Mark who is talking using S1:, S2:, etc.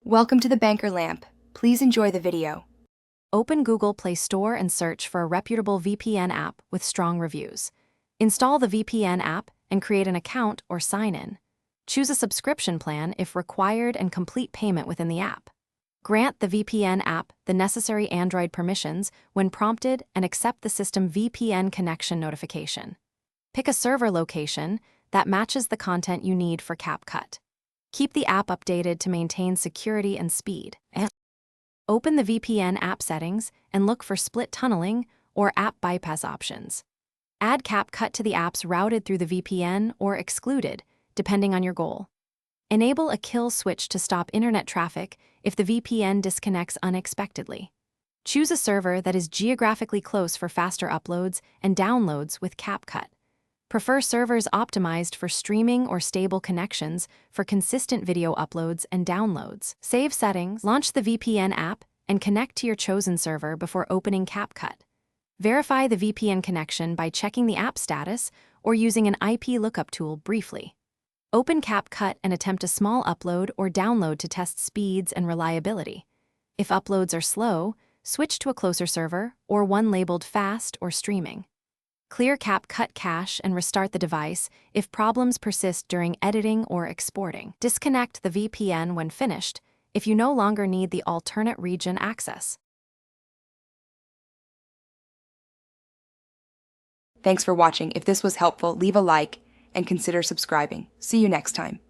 S1: Welcome to the Banker Lamp. Please enjoy the video.
S2: Open Google Play Store and search for a reputable VPN app with strong reviews. Install the VPN app and create an account or sign in. Choose a subscription plan if required and complete payment within the app. Grant the VPN app the necessary Android permissions when prompted and accept the system VPN connection notification. Pick a server location that matches the content you need for Capcut. Keep the app updated to maintain security and speed. Open the VPN app settings and look for split tunneling or app bypass options. Add Capcut to the apps routed through the VPN or excluded, depending on your goal. Enable a kill switch to stop internet traffic if the VPN disconnects unexpectedly. Choose a server that is geographically close for faster uploads and downloads with Capcut. Prefer servers optimized for streaming or stable connections for consistent video uploads and downloads. Save settings, launch the VPN app, and connect to your chosen server before opening Capcut. Verify the VPN connection by checking the app status or using an IP lookup tool briefly. Open Capcut and attempt a small upload or download to test speeds and reliability. If uploads are slow, switch to a closer server or one labeled fast or streaming. Clear Capcut cache and restart the device if problems persist during editing or exporting. Disconnect the VPN when finished if you no longer need the alternate region access.
S1: Thanks for watching. If this was helpful, leave a like and consider subscribing. See you next time.